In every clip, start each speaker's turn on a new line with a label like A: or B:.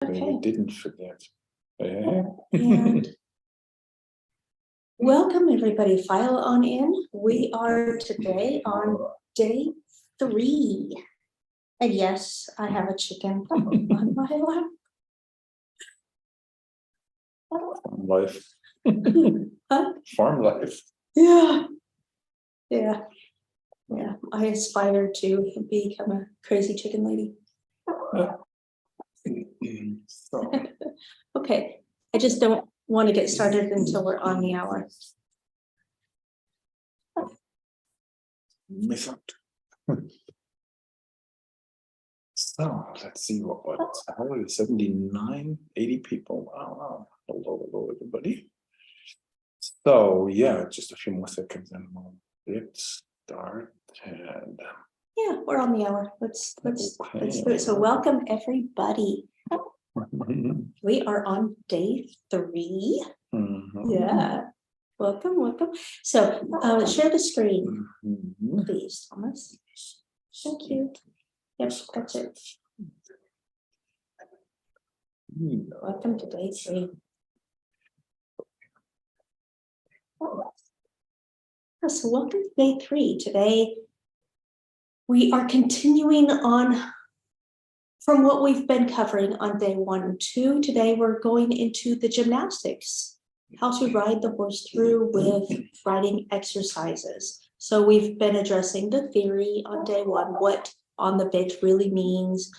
A: Okay.
B: We didn't forget.
A: And welcome everybody, file on in. We are today on day 3. And yes, I have a chicken on my lap.
B: Farm life.
A: Huh?
B: Farm life.
A: Yeah. I aspire to become a crazy chicken lady.
B: So,
A: Okay, I just don't want to get started until we're on the hour.
B: miss out. So let's see what 79, 80 people. Wow. Hello, everybody. So yeah, just a few more seconds and we'll get started.
A: Yeah, we're on the hour. Let's do it. So welcome everybody. We are on day 3. Yeah. Welcome. So share the screen, please, Thomas. Thank you. Yep, that's it. Welcome to day 3. So welcome to day 3. Today we are continuing on from what we've been covering on day 1 and 2. Today we're going into the gymnastics, how to ride the horse through with riding exercises. So we've been addressing the theory on day 1, what on the bit really means,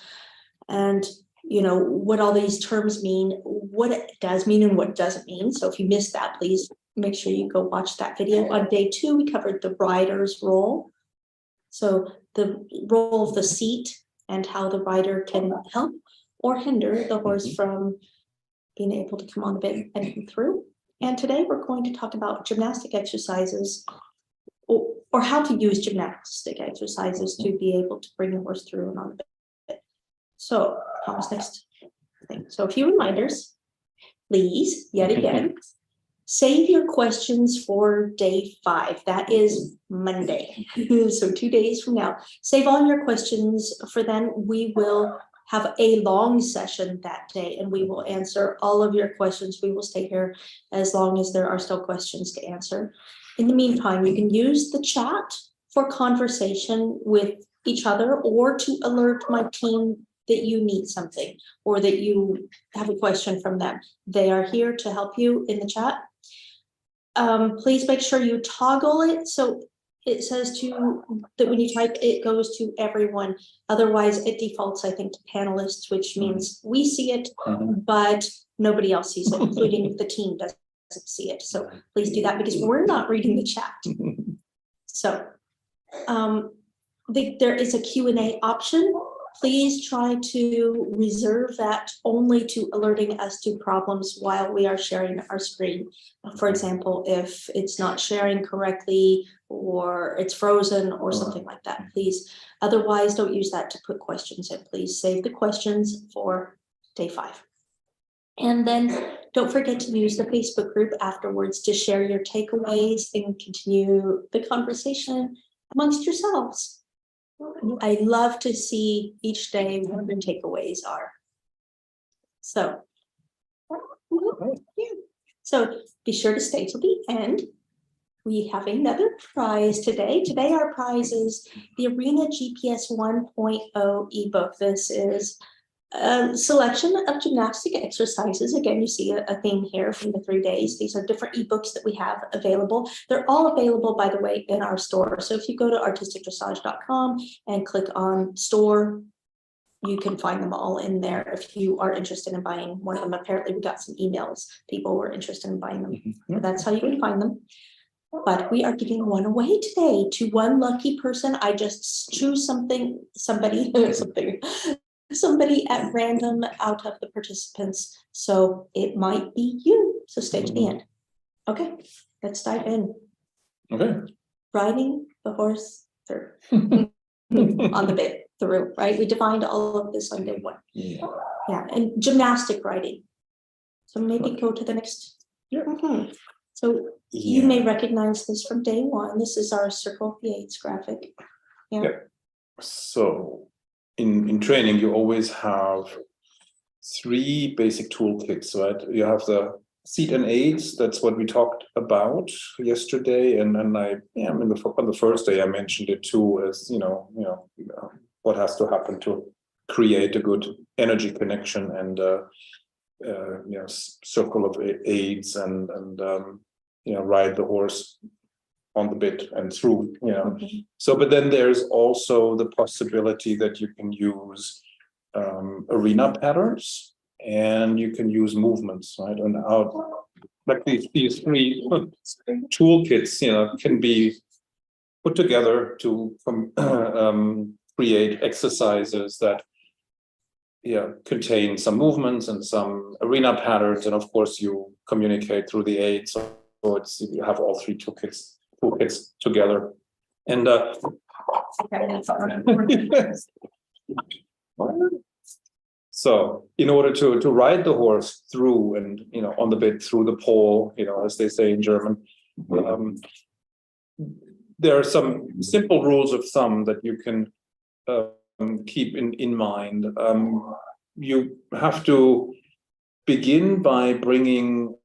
A: and what all these terms mean, what it does mean and what it doesn't mean. So if you missed that, please make sure you go watch that video. On day 2, we covered the rider's role. So the role of the seat and how the rider can help or hinder the horse from being able to come on the bit and come through. And today we're going to talk about gymnastic exercises, or how to use gymnastic exercises to be able to bring the horse through and on the bit. So Thomas, next thing. So a few reminders, please, yet again, save your questions for day 5. That is Monday. So 2 days from now. Save all your questions for then. We will have a long session that day and we will answer all of your questions. We will stay here as long as there are still questions to answer. In the meantime, you can use the chat for conversation with each other or to alert my team that you need something or that you have a question from them. They are here to help you in the chat. Please make sure you toggle it so it says that when you type it goes to everyone. Otherwise it defaults, I think, to panelists, which means we see it, but nobody else sees it, including the team doesn't see it. So please do that because we're not reading the chat. So there is a Q&A option. Please try to reserve that only to alerting us to problems while we are sharing our screen. For example, if it's not sharing correctly or it's frozen or something like that, please. Otherwise, don't use that to put questions in. Please save the questions for day 5. And then don't forget to use the Facebook group afterwards to share your takeaways and continue the conversation amongst yourselves. I love to see each day what the takeaways are. So, So be sure to stay till the end. We have another prize today. Today our prize is the Arena GPS 1.0 ebook. This is a selection of gymnastic exercises. Again, you see a theme here from the 3 days. These are different ebooks that we have available. They're all available, by the way, in our store. So if you go to artisticdressage.com and click on store, you can find them all in there if you are interested in buying one of them. Apparently we got some emails. People were interested in buying them. So that's how you can find them. But we are giving one away today to one lucky person. I just choose somebody at random out of the participants. So it might be you. So stay to the end. Okay, let's dive in.
B: Okay.
A: Riding the horse through on the bit through, right? We defined all of this on day 1. Yeah, and gymnastic riding. So maybe go to the next. So you may recognize this from day 1. This is our circle of the 8s graphic.
B: So in training, you always have three basic toolkits, right? You have the seat and aids. That's what we talked about yesterday, and then on the first day I mentioned it too, as what has to happen to create a good energy connection and circle of aids and ride the horse on the bit and through. So, but then there's also the possibility that you can use arena patterns, and you can use movements, right? And out like these three toolkits, can be put together to create exercises that contain some movements and some arena patterns, and of course you communicate through the aids. So it's you have all three toolkits together, and so in order to ride the horse through and on the bit through the pole, as they say in German, there are some simple rules of thumb that you can keep in mind. You have to begin by bringing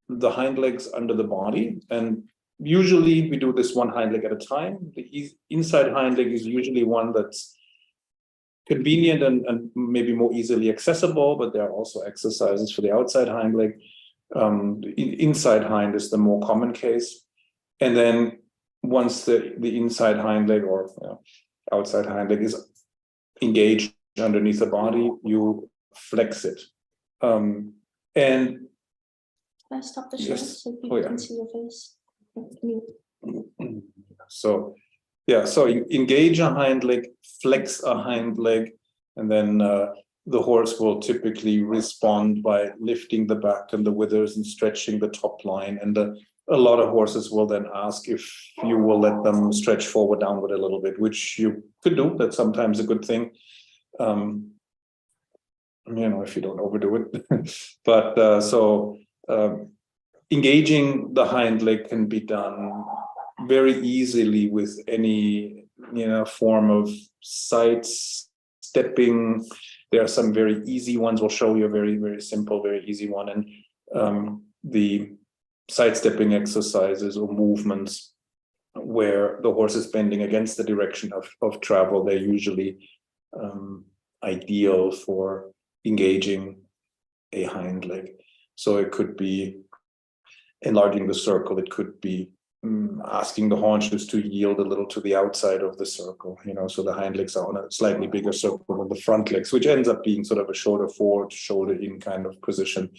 B: the hind legs under the body, and usually we do this one hind leg at a time. The inside hind leg is usually one that's convenient and maybe more easily accessible, but there are also exercises for the outside hind leg. The inside hind is the more common case. And then once the inside hind leg or outside hind leg is engaged underneath the body, you flex it. And
A: Can I stop the share so people can see your face?
B: So engage a hind leg, flex a hind leg, and then the horse will typically respond by lifting the back and the withers and stretching the top line. And a lot of horses will then ask if you will let them stretch forward, downward a little bit, which you could do. That's sometimes a good thing, if you don't overdo it. But engaging the hind leg can be done very easily with any form of side stepping. There are some very easy ones. We'll show you a very, very simple, very easy one. And the side stepping exercises or movements where the horse is bending against the direction of travel, they're usually ideal for engaging a hind leg. So it could be enlarging the circle. It could be asking the haunches to yield a little to the outside of the circle, so the hind legs are on a slightly bigger circle than the front legs, which ends up being sort of a shoulder forward, shoulder in kind of position.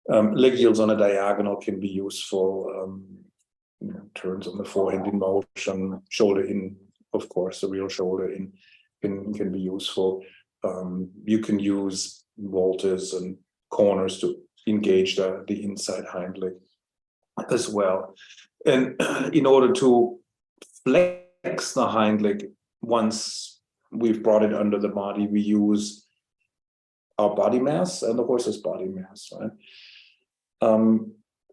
B: Leg yields on a diagonal can be useful. Turns on the forehand in motion, shoulder in, of course, the real shoulder in can be useful. You can use voltas and corners to engage the inside hind leg as well. And in order to flex the hind leg, once we've brought it under the body, we use our body mass and the horse's body mass, right?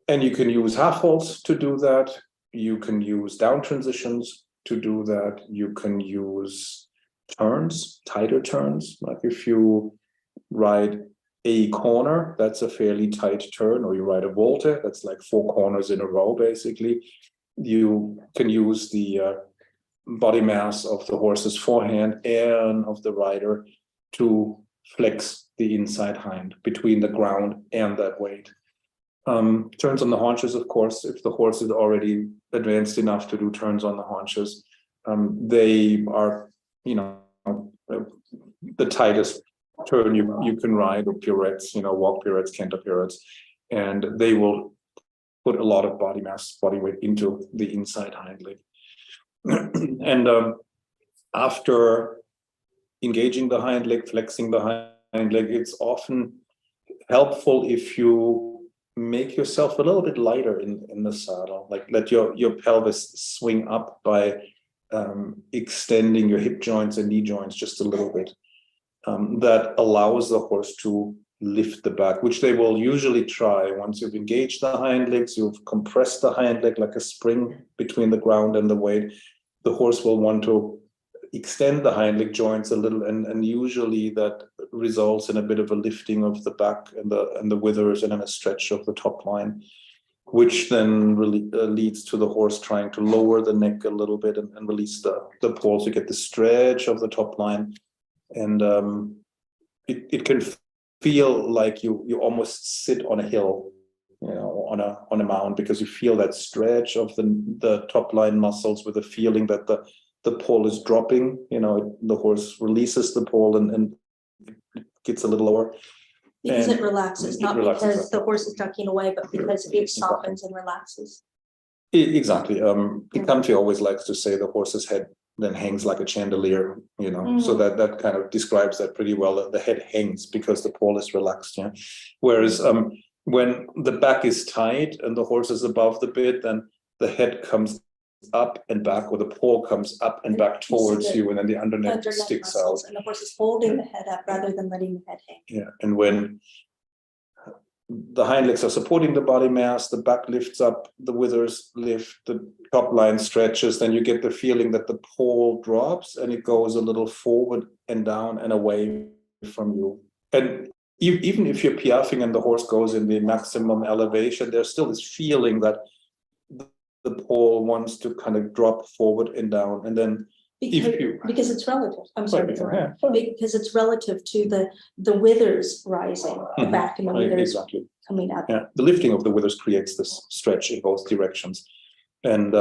B: And you can use half holds to do that. You can use down transitions to do that. You can use turns, tighter turns. Like if you ride a corner, that's a fairly tight turn, or you ride a volte, that's like 4 corners in a row, basically. You can use the body mass of the horse's forehand and of the rider to flex the inside hind between the ground and that weight. Turns on the haunches, of course, if the horse is already advanced enough to do turns on the haunches, they are, the tightest turn you can ride, or pirouettes, walk pirouettes, canter pirouettes, and they will put a lot of body mass, body weight into the inside hind leg. And after engaging the hind leg, flexing the hind leg, it's often helpful if you make yourself a little bit lighter in the saddle, like let your pelvis swing up by extending your hip joints and knee joints just a little bit. That allows the horse to lift the back, which they will usually try. Once you've engaged the hind legs, you've compressed the hind leg like a spring between the ground and the weight, the horse will want to extend the hind leg joints a little, and usually that results in a bit of a lifting of the back and the withers, and then a stretch of the top line, which then really leads to the horse trying to lower the neck a little bit and release the pole. So you get the stretch of the top line, and it can feel like you almost sit on a hill, on a mound, because you feel that stretch of the top line muscles, with the feeling that the pole is dropping. The horse releases the pole and it gets a little lower.
A: Because it relaxes, not because the horse is ducking away, but because it softens and relaxes.
B: Exactly. The country always likes to say the horse's head then hangs like a chandelier, so that kind of describes that pretty well. The head hangs because the pole is relaxed. Yeah. Whereas when the back is tight and the horse is above the bit, then the head comes up and back, or the pole comes up and back towards you, and then the underneath sticks out.
A: And the horse is holding the head up rather than letting the head hang.
B: Yeah, and when the hind legs are supporting the body mass, the back lifts up, the withers lift, the top line stretches, then you get the feeling that the pole drops and it goes a little forward and down and away from you. And even if you're piaffing and the horse goes in the maximum elevation, there's still this feeling that the pole wants to kind of drop forward and down, and then
A: because it's relative. I'm sorry, because it's relative to the withers rising, the back and the withers coming up.
B: Yeah, the lifting of the withers creates this stretch in both directions, and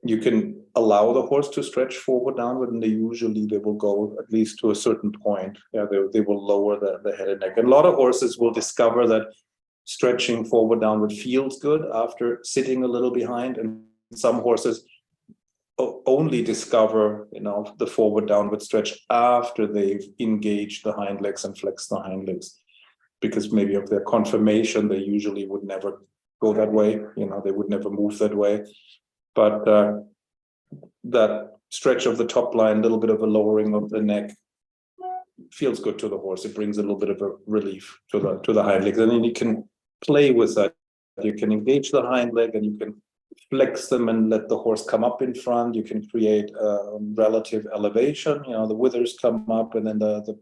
B: you can allow the horse to stretch forward downward, and they will go at least to a certain point. Yeah, they will lower the head and neck. And a lot of horses will discover that stretching forward downward feels good after sitting a little behind, and some horses only discover the forward downward stretch after they've engaged the hind legs and flexed the hind legs, because maybe of their conformation they usually would never go that way, they would never move that way. But that stretch of the top line, a little bit of a lowering of the neck, feels good to the horse. It brings a little bit of a relief to the hind legs, and then you can play with that. You can engage the hind leg and you can flex them and let the horse come up in front. You can create a relative elevation. The withers come up, and then the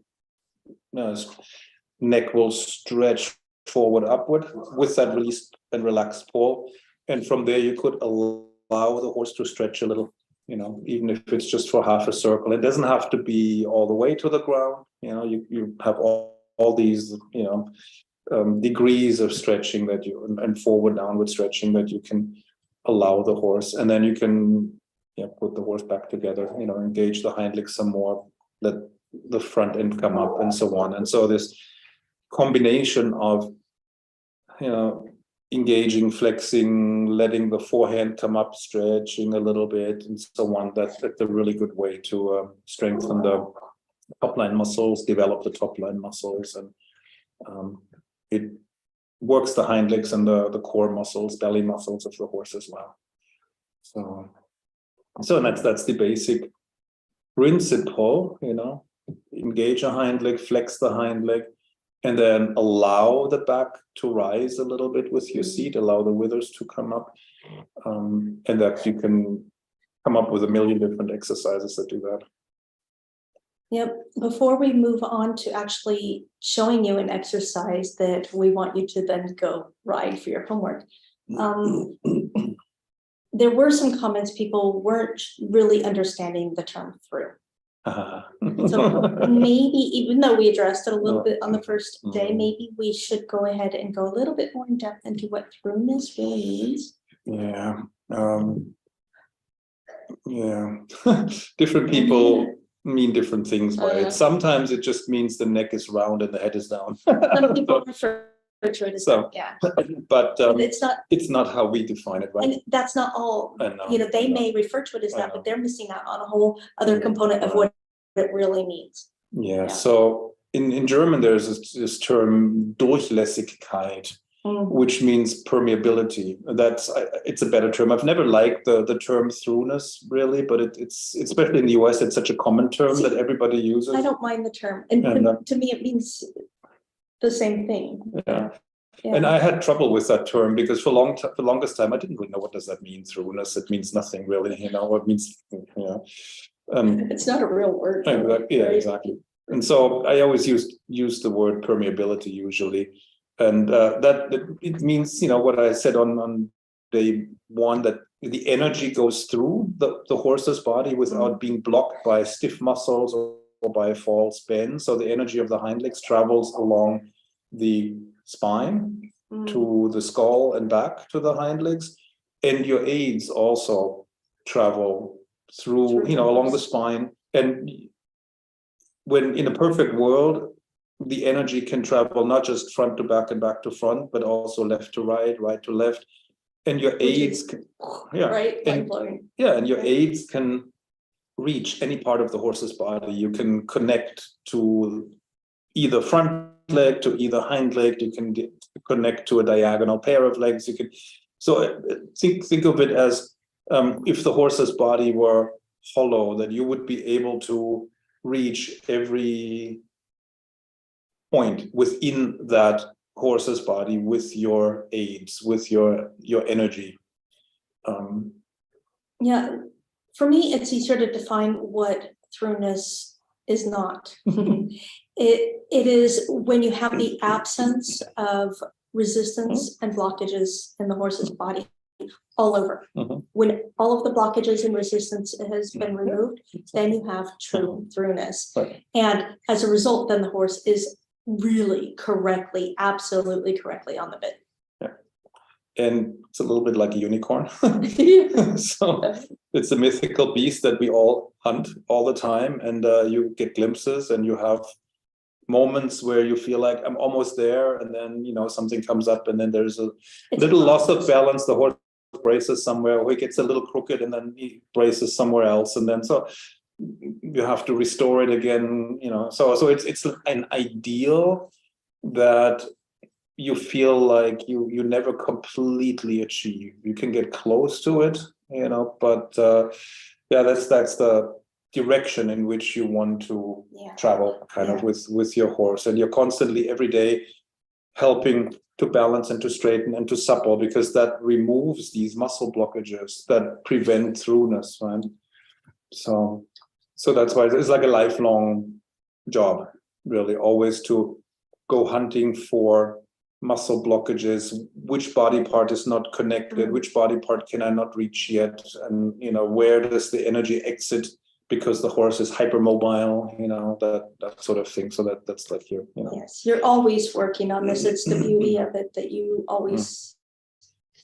B: neck will stretch forward upward with that released and relaxed pole. And from there, you could allow the horse to stretch a little, even if it's just for half a circle. It doesn't have to be all the way to the ground. You have all these, degrees of stretching and forward downward stretching that you can allow the horse, and then you can put the horse back together, engage the hind legs some more, let the front end come up, and so on. And so this combination of engaging, flexing, letting the forehand come up, stretching a little bit, and so on, that's a really good way to strengthen the top line muscles, develop the top line muscles, and it works the hind legs and the core muscles, belly muscles of the horse as well. So that's the basic principle. Engage a hind leg, flex the hind leg, and then allow the back to rise a little bit with your seat, allow the withers to come up, and that you can come up with a million different exercises that do that.
A: Yep. Before we move on to actually showing you an exercise that we want you to then go ride for your homework, there were some comments people weren't really understanding the term through. So maybe, even though we addressed it a little bit on the first day, maybe we should go ahead and go a little bit more in depth into what throughness really means.
B: Yeah. Different people mean different things by it. Sometimes it just means the neck is round and the head is down.
A: Some people refer to it as that, yeah.
B: But
A: it's not
B: how we define it, right?
A: And that's not all. They may refer to it as that, but they're missing out on a whole other component of what it really means.
B: Yeah. So in German, there's this term Durchlässigkeit, which means permeability. It's a better term. I've never liked the term throughness, really, but it's especially in the US, it's such a common term that everybody uses.
A: I don't mind the term, and to me it means the same thing.
B: Yeah. And I had trouble with that term because for the longest time I didn't really know what does that mean, throughness. It means nothing really, it means
A: It's not a real word.
B: Yeah, exactly. And so I always use the word permeability usually, and it means, you know, what I said on day one, that the energy goes through the horse's body without being blocked by stiff muscles or by false bends. So the energy of the hind legs travels along the spine to the skull and back to the hind legs, and your aids also travel through, you know, along the spine. And when in a perfect world, the energy can travel not just front to back and back to front, but also left to right, right to left. And your aids can,
A: right,
B: and your aids can reach any part of the horse's body. You can connect to either front leg, to either hind leg. You can connect to a diagonal pair of legs. You can, so think of it as if the horse's body were hollow, that you would be able to reach every point within that horse's body with your aids, with your energy.
A: Yeah, for me, it's easier to define what throughness is not. It is when you have the absence of resistance and blockages in the horse's body all over. When all of the blockages and resistance has been removed, then you have true throughness. And as a result, then the horse is really correctly, absolutely correctly on the bit.
B: And it's a little bit like a unicorn. So it's a mythical beast that we all hunt all the time, and you get glimpses and you have moments where you feel like I'm almost there, and then, you know, something comes up and then there's a little loss of balance. The horse braces somewhere, or he gets a little crooked and then he braces somewhere else, and then so you have to restore it again, you know. So it's an ideal that you feel like you never completely achieve. You can get close to it, you know, but that's the direction in which you want to travel kind of with your horse. And you're constantly every day helping to balance and to straighten and to supple, because that removes these muscle blockages that prevent throughness, right? So that's why it's like a lifelong job, really, always to go hunting for muscle blockages. Which body part is not connected? Which body part can I not reach yet? And, you know, where does the energy exit because the horse is hypermobile, you know, that sort of thing. So that's like you know. Yes,
A: you're always working on this. It's the beauty of it, that you always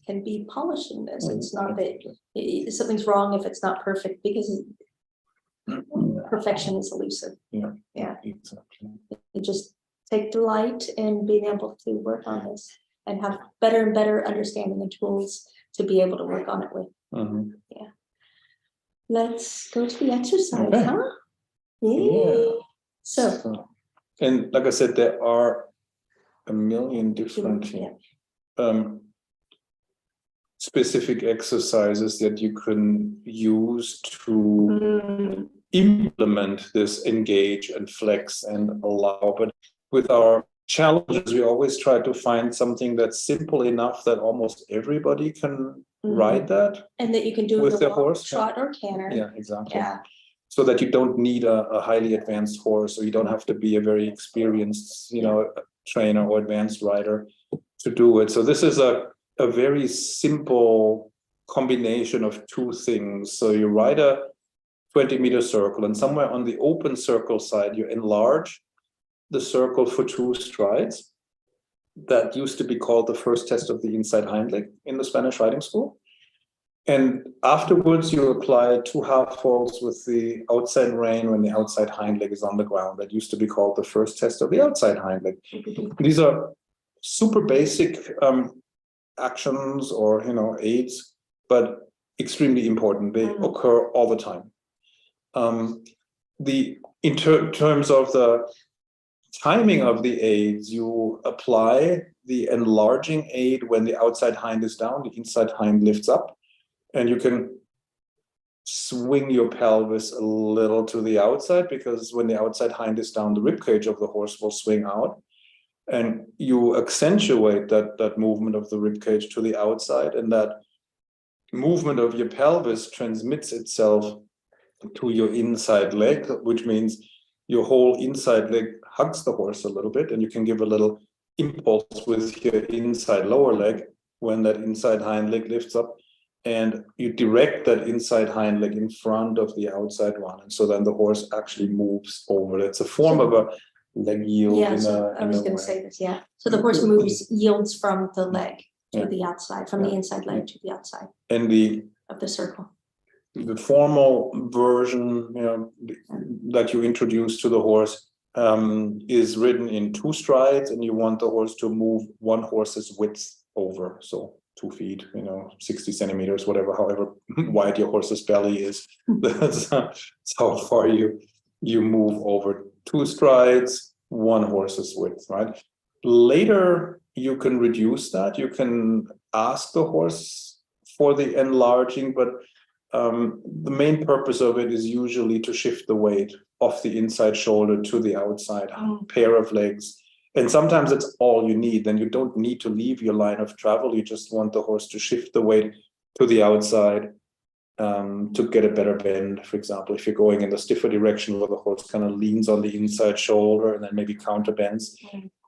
A: can be polishing this. It's not that something's wrong if it's not perfect, because perfection is elusive. Yeah.
B: Exactly.
A: You just take delight in being able to work on this and have better and better understanding and tools to be able to work on it with. Yeah. Let's go to the exercise, huh? Yeah. So,
B: and like I said, there are a million different specific exercises that you can use to implement this engage and flex and allow. But with our challenges, we always try to find something that's simple enough that almost everybody can ride that,
A: and that you can do
B: with their horse,
A: trot or canter.
B: Yeah, exactly. Yeah. So that you don't need a highly advanced horse, or you don't have to be a very experienced, you know, trainer or advanced rider to do it. So this is a very simple combination of two things. So you ride a 20-meter circle, and somewhere on the open circle side, you enlarge the circle for 2 strides. That used to be called the first test of the inside hind leg in the Spanish riding school. And afterwards, you apply 2 half folds with the outside rein when the outside hind leg is on the ground. That used to be called the first test of the outside hind leg. These are super basic actions or, you know, aids, but extremely important. They occur all the time. In terms of the timing of the aids, you apply the enlarging aid when the outside hind is down, the inside hind lifts up, and you can swing your pelvis a little to the outside, because when the outside hind is down, the ribcage of the horse will swing out, and you accentuate that movement of the ribcage to the outside, and that movement of your pelvis transmits itself to your inside leg, which means your whole inside leg hugs the horse a little bit, and you can give a little impulse with your inside lower leg when that inside hind leg lifts up, and you direct that inside hind leg in front of the outside one, and so then the horse actually moves over. It's a form of a leg yield.
A: Yeah, so I was going to say this. Yeah, so the horse yields from the leg to the outside, from the inside leg to the outside,
B: and
A: of the circle.
B: The formal version, that you introduce to the horse is written in 2 strides, and you want the horse to move 1 horse's width over, so 2 feet, 60 centimeters, whatever, however wide your horse's belly is. That's how far you move over 2 strides, 1 horse's width, right? Later, you can reduce that. You can ask the horse for the enlarging, but the main purpose of it is usually to shift the weight off the inside shoulder to the outside pair of legs. And sometimes it's all you need. Then you don't need to leave your line of travel. You just want the horse to shift the weight to the outside to get a better bend. For example, if you're going in the stiffer direction where the horse kind of leans on the inside shoulder and then maybe counter bends,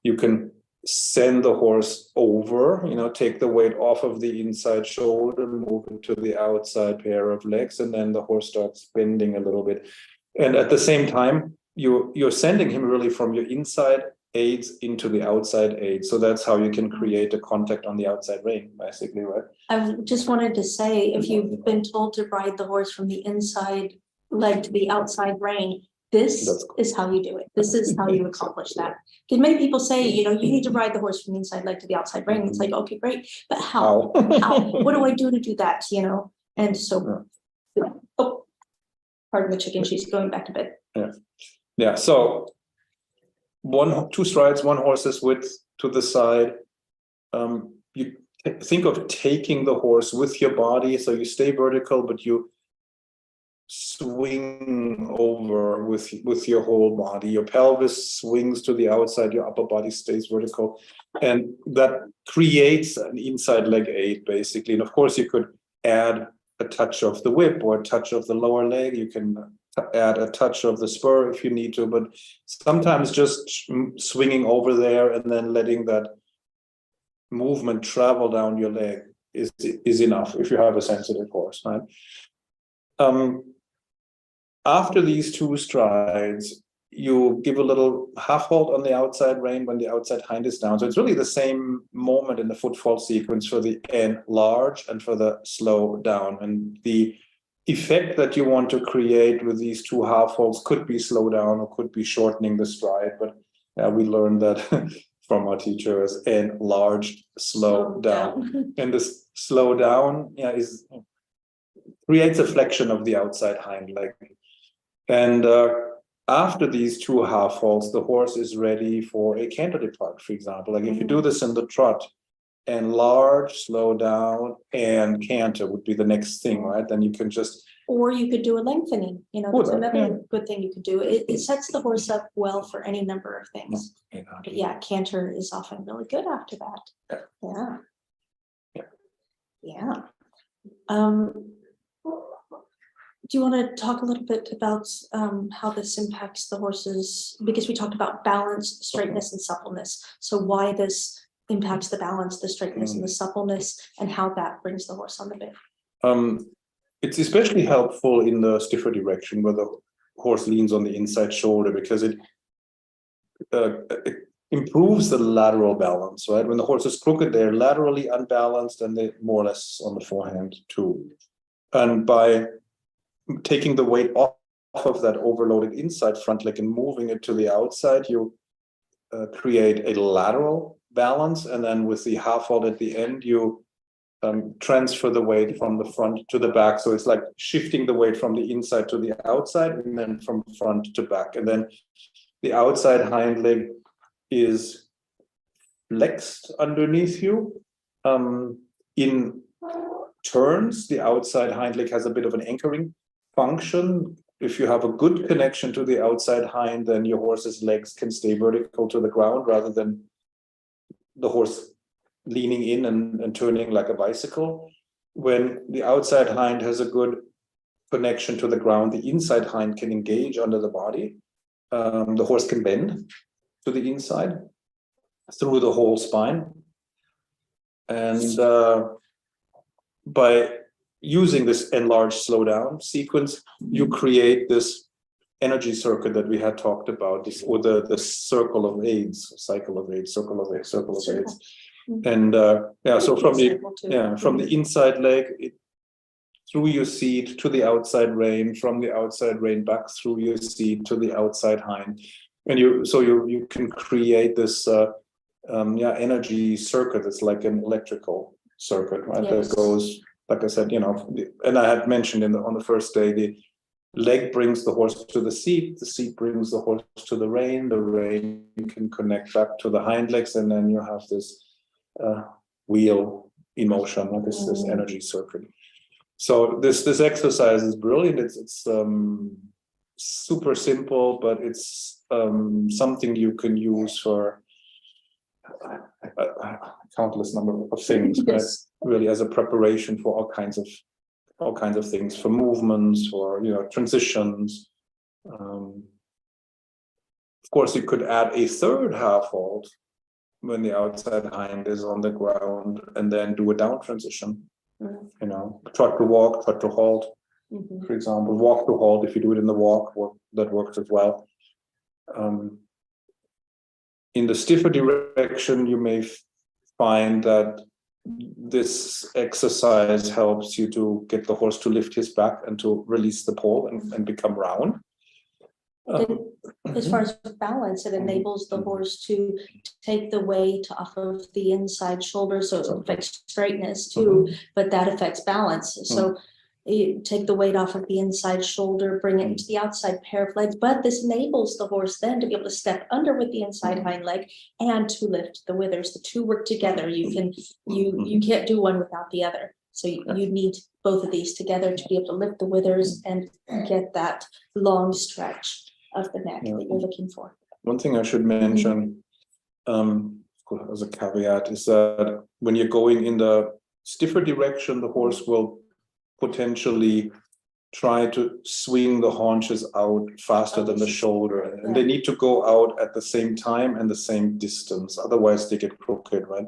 B: you can send the horse over, take the weight off of the inside shoulder, move it to the outside pair of legs, and then the horse starts bending a little bit. And at the same time, you're sending him really from your inside aids into the outside aids. So that's how you can create a contact on the outside rein, basically, right?
A: I just wanted to say, if you've been told to ride the horse from the inside leg to the outside rein, this is how you do it. This is how you accomplish that. Because many people say, you need to ride the horse from the inside leg to the outside rein. It's like, okay, great, but how? How? What do I do to do that? And so, pardon the chicken, she's going back to bed.
B: Yeah. So 2 strides, 1 horse's width to the side. You think of taking the horse with your body, so you stay vertical, but you swing over with your whole body. Your pelvis swings to the outside, your upper body stays vertical, and that creates an inside leg aid, basically. And of course, you could add a touch of the whip or a touch of the lower leg. You can add a touch of the spur if you need to, but sometimes just swinging over there and then letting that movement travel down your leg is enough if you have a sensitive horse, right? After these 2 strides, you give a little half halt on the outside rein when the outside hind is down. So it's really the same moment in the footfall sequence for the enlarge and for the slow down. And the effect that you want to create with these 2 half halts could be slow down or could be shortening the stride. But we learned that from our teachers, enlarged, slow down. And this slow down creates a flexion of the outside hind leg. And after these 2 half halts, the horse is ready for a canter depart, for example. Like if you do this in the trot, enlarge, slow down, and canter would be the next thing, right? Then you can just...
A: Or you could do a lengthening. That's another good thing you could do. It sets the horse up well for any number of things. But canter is often really good after that. Yeah. Do you want to talk a little bit about how this impacts the horses? Because we talked about balance, straightness, and suppleness. So why this impacts the balance, the straightness, and the suppleness, and how that brings the horse on the bit?
B: It's especially helpful in the stiffer direction where the horse leans on the inside shoulder, because it improves the lateral balance, right? When the horse is crooked, they're laterally unbalanced, and they're more or less on the forehand too. And by taking the weight off of that overloaded inside front leg and moving it to the outside, you create a lateral balance. And then with the half halt at the end, you transfer the weight from the front to the back. So it's like shifting the weight from the inside to the outside and then from front to back. And then the outside hind leg is flexed underneath you. In turns, the outside hind leg has a bit of an anchoring function. If you have a good connection to the outside hind, then your horse's legs can stay vertical to the ground rather than the horse leaning in and turning like a bicycle. When the outside hind has a good connection to the ground, the inside hind can engage under the body. The horse can bend to the inside through the whole spine. And by using this enlarged slowdown sequence, you create this energy circuit that we had talked about, this, or the circle of aids, cycle of aids, circle of aids, circle of aids. And so from the inside leg, through your seat to the outside rein, from the outside rein back through your seat to the outside hind, and you can create this energy circuit. It's like an electrical circuit, right? Yes. That goes, like I said, and I had mentioned on the first day, the leg brings the horse to the seat brings the horse to the rein can connect back to the hind legs, and then you have this wheel in motion, this energy circuit. So this exercise is brilliant. It's super simple, but it's something you can use for a countless number of things. Yes. Right? Really, as a preparation for all kinds of things, for movements, for transitions. Of course, you could add a third half halt when the outside hind is on the ground, and then do a down transition. Trot to walk, trot to halt, for example, walk to halt. If you do it in the walk, that works as well. In the stiffer direction, you may find that this exercise helps you to get the horse to lift his back and to release the pole and become round.
A: As far as balance, it enables the horse to take the weight off of the inside shoulder, so it affects straightness too, but that affects balance. So you take the weight off of the inside shoulder, bring it into the outside pair of legs, but this enables the horse then to be able to step under with the inside hind leg and to lift the withers. The two work together. You can't do one without the other. So you need both of these together to be able to lift the withers and get that long stretch of the neck that you're looking for.
B: One thing I should mention as a caveat is that when you're going in the stiffer direction, the horse will potentially try to swing the haunches out faster than the shoulder, and they need to go out at the same time and the same distance, otherwise they get crooked, right?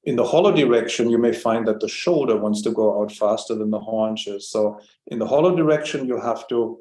B: In the hollow direction, you may find that the shoulder wants to go out faster than the haunches. So in the hollow direction, you have to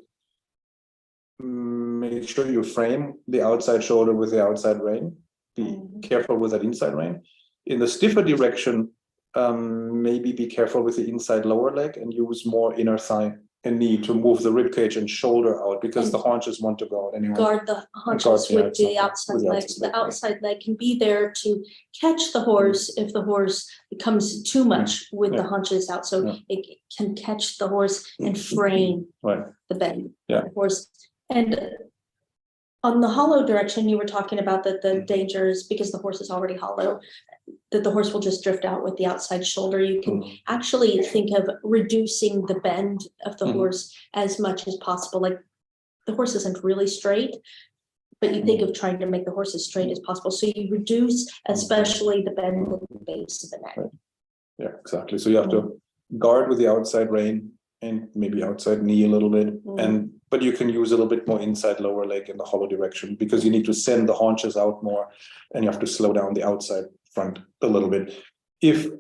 B: make sure you frame the outside shoulder with the outside rein. Be careful with that inside rein. In the stiffer direction, maybe be careful with the inside lower leg and use more inner thigh and knee to move the rib cage and shoulder out, because the haunches want to go out anyway.
A: Guard the haunches with the outside leg. So the outside leg can be there to catch the horse if the horse becomes too much with the haunches out. So it can catch the horse and frame the bend of the horse. And on the hollow direction, you were talking about that the dangers, because the horse is already hollow, that the horse will just drift out with the outside shoulder. You can actually think of reducing the bend of the horse as much as possible. Like the horse isn't really straight, but you think of trying to make the horse as straight as possible. So you reduce especially the bend at the base of the neck.
B: Yeah, exactly. So you have to guard with the outside rein and maybe outside knee a little bit, but you can use a little bit more inside lower leg in the hollow direction, because you need to send the haunches out more, and you have to slow down the outside front a little bit. If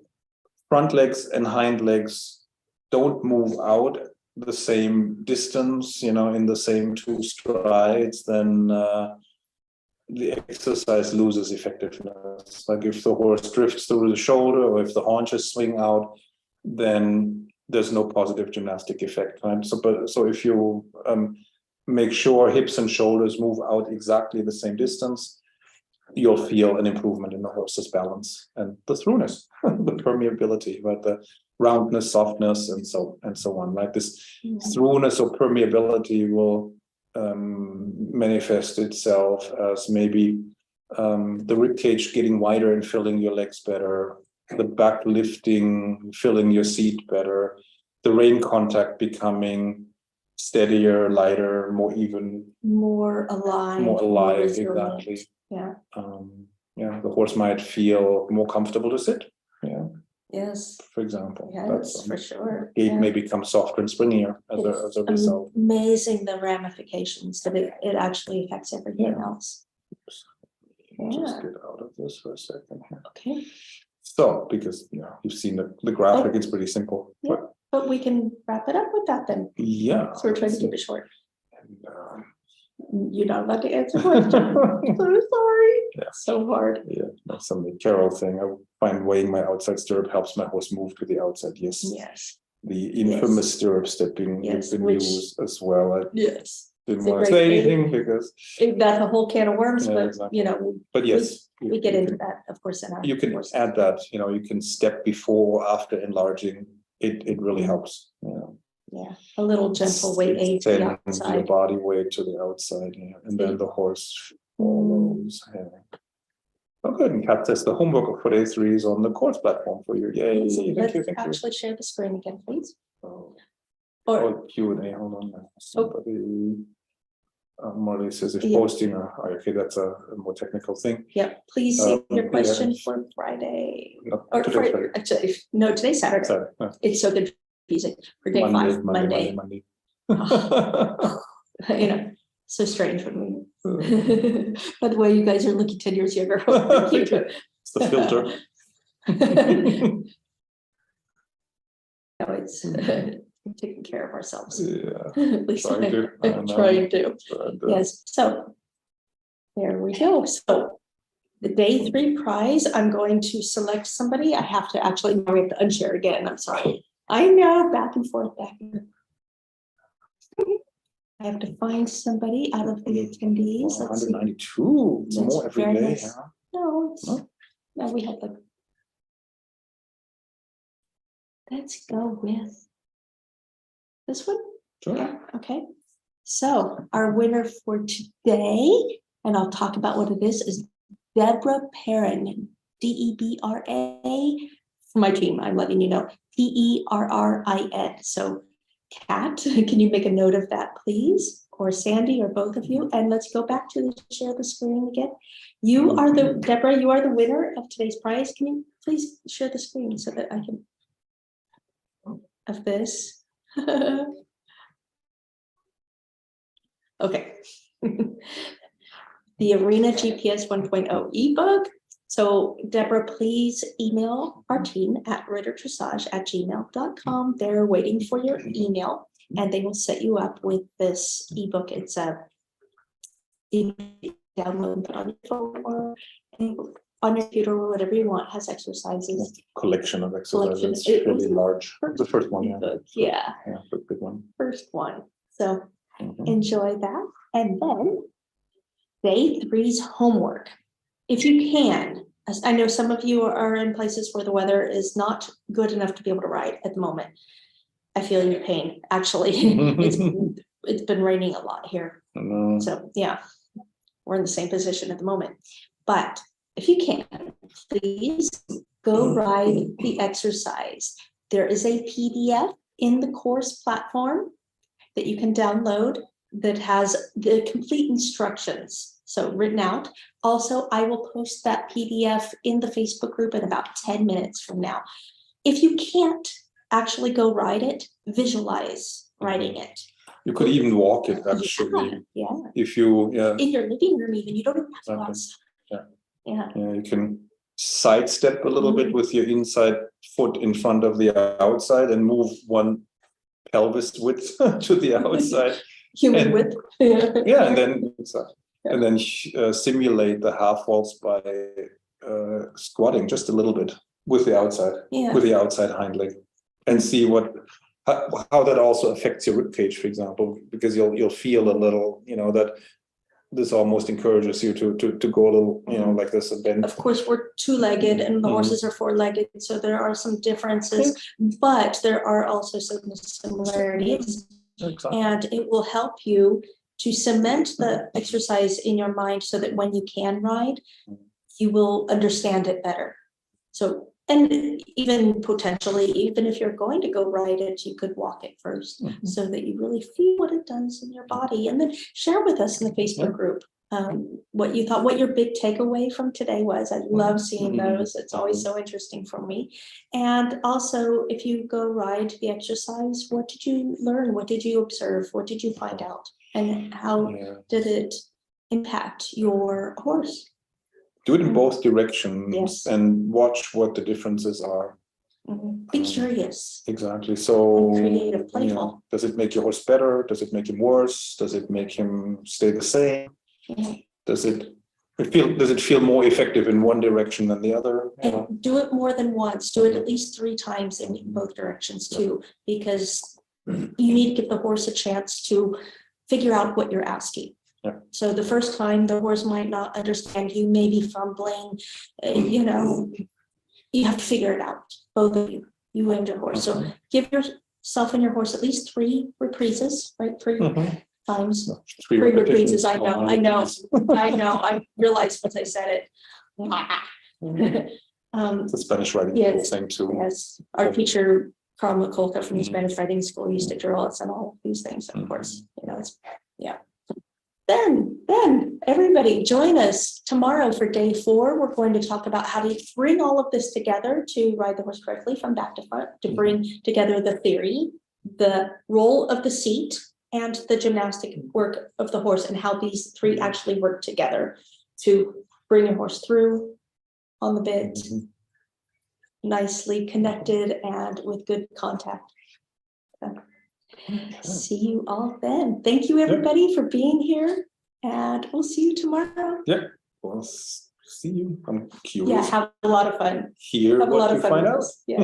B: front legs and hind legs don't move out the same distance, in the same two strides, then the exercise loses effectiveness. Like if the horse drifts through the shoulder, or if the haunches swing out, then there's no positive gymnastic effect, right? So if you make sure hips and shoulders move out exactly the same distance, you'll feel an improvement in the horse's balance and the throughness, the permeability, right? The roundness, softness, and so on, right? This throughness or permeability will manifest itself as maybe the rib cage getting wider and filling your legs better, the back lifting, filling your seat better, the rein contact becoming steadier, lighter, more even,
A: more alive,
B: exactly. The horse might feel more comfortable to sit.
A: Yes.
B: for example.
A: Yes, for sure.
B: Gait
A: Yeah.
B: may become softer and springier as a result.
A: Amazing the ramifications that it actually affects everything else.
B: Just get out of this for a second here.
A: Okay.
B: So, because you've seen the graphic, it's pretty simple.
A: Yeah. But we can wrap it up with that then.
B: Yeah.
A: So we're trying to keep it short.
B: And,
A: You're not allowed to answer questions. So sorry.
B: Yeah.
A: So hard.
B: Yeah, that's some Carol thing. I find weighing my outside stirrup helps my horse move to the outside. Yes.
A: Yes.
B: The infamous stirrup stepping
A: Yes,
B: been
A: which-
B: used as well. I
A: Yes.
B: didn't
A: It's a
B: want to
A: great
B: say
A: thing.
B: anything because,
A: That's a whole can of worms,
B: Yeah,
A: but
B: exactly.
A: we
B: but yes,
A: we get
B: you
A: into
B: can,
A: that, of course, in our
B: you can
A: courses.
B: add that. You can step before or after enlarging. It really helps.
A: Yeah, a little gentle weight aid to the
B: Send your
A: outside.
B: body weight to the outside, and then the horse follows. Oh, good. And Kat says the homework for day 3 is on the course platform for you. Yay!
A: So
B: Thank
A: let's
B: you. Thank you.
A: actually share the screen again, please.
B: Oh,
A: Or
B: Q&A. Hold on. Somebody. Marley says if
A: Yeah.
B: posting. Okay, that's a more technical thing.
A: yeah, please save your
B: yeah.
A: question for Friday.
B: Not
A: Or
B: today's
A: Friday, actually, no, today's Saturday.
B: Sorry. No.
A: It's so confusing for day 5, Monday.
B: Monday.
A: So strange for me. By the way, you guys are looking 10 years younger. Thank you.
B: It's the filter.
A: No, it's we're taking care of ourselves.
B: Yeah.
A: At least
B: Trying to. I
A: I'm
B: know.
A: trying to.
B: But,
A: Yes, so there we go. So the day 3 prize, I'm going to select somebody. I have to actually, now we have to unshare again. I'm sorry. I know, back and forth, back and forth. I have to find somebody out of the attendees.
B: Wow,
A: Let's see.
B: 192.
A: That's
B: More every
A: very
B: day.
A: nice.
B: Huh?
A: No, it's,
B: No?
A: no, we have like. Let's go with this one.
B: Sure.
A: Yeah, okay. So our winner for today, and I'll talk about what it is Deborah Perrin, DEBRA. For my team, I'm letting you know, PERRIN. So Kat, can you make a note of that, please? Or Sandy, or both of you? And let's go back to share the screen again. You are Deborah, you are the winner of today's prize. Can you please share the screen so that I can, of this? Okay. The Arena GPS 1.0 ebook. So Deborah, please email our team at ritterdrassage@gmail.com. They're waiting for your email and they will set you up with this ebook. It's a download and put on your phone or on your computer or whatever you want. It has exercises.
B: Collection of exercises.
A: Collection.
B: It's really large. The first one,
A: Yeah.
B: Yeah, the big one.
A: First one. So
B: Mhm.
A: enjoy that. And then day 3's homework. If you can, as I know some of you are in places where the weather is not good enough to be able to ride at the moment. I feel your pain, actually. It's been raining a lot here. So yeah, we're in the same position at the moment. But if you can, please go ride the exercise. There is a PDF in the course platform that you can download that has the complete instructions, so written out. Also, I will post that PDF in the Facebook group in about 10 minutes from now. If you can't actually go ride it, visualize riding it.
B: You could even walk it, actually.
A: Yeah.
B: If you,
A: In your living room, even, you don't even have to go
B: Exactly.
A: outside.
B: Yeah.
A: Yeah.
B: You can sidestep a little bit with your inside foot in front of the outside and move one pelvis width to the outside.
A: Human
B: And-
A: width.
B: Yeah, and then simulate the half waltz by squatting just a little bit with the outside,
A: Yeah.
B: with the outside hind leg, and see how that also affects your rib cage, for example, because you'll feel a little, that this almost encourages you to go a little, like this and bend.
A: Of course, we're 2-legged and the horses are 4-legged, so there are some differences, but there are also some similarities.
B: Exactly.
A: And it will help you to cement the exercise in your mind so that when you can ride, you will understand it better. So, and even potentially, even if you're going to go ride it, you could walk it first so that you really feel what it does in your body, and then share with us in the Facebook group. what you thought, what your big takeaway from today was. I love seeing
B: Mhm.
A: those. It's always so interesting for me. And also, if you go ride the exercise, what did you learn? What did you observe? What did you find out? And how
B: Yeah.
A: did it impact your horse?
B: Do it in both directions
A: Yes.
B: and watch what the differences are.
A: Be curious.
B: Exactly. So,
A: Creative,
B: you know,
A: playful.
B: does it make your horse better? Does it make him worse? Does it make him stay the same?
A: Mhm.
B: Does it feel more effective in one direction than the other? You know?
A: And do it more than once. Do it at least 3 times in both directions too, because you need to give the horse a chance to figure out what you're asking.
B: Yeah.
A: So the first time the horse might not understand, you may be fumbling, you know, you have to figure it out, both of you, you and your horse. So give yourself and your horse at least 3 reprises, right? 3 times.
B: 3
A: 3
B: repetitions.
A: reprises. I know. I realized once I said it.
B: The Spanish writing
A: Yes,
B: thing too.
A: yes. Our teacher, Carl McCulca from the Spanish writing school, used to drill us and all these things, of course, you know, it's, yeah. Then everybody join us tomorrow for day 4. We're going to talk about how to bring all of this together to ride the horse correctly from back to front, to bring together the theory, the role of the seat, and the gymnastic work of the horse, and how these 3 actually work together to bring your horse through on the bit, nicely connected and with good contact. See you all then. Thank you everybody for being here, and we'll see you tomorrow.
B: Yeah, we'll see you. I'm curious.
A: Yeah, have a lot of fun.
B: Hear
A: Have a lot
B: what
A: of
B: you
A: fun
B: find
A: with
B: out.
A: this. Yes.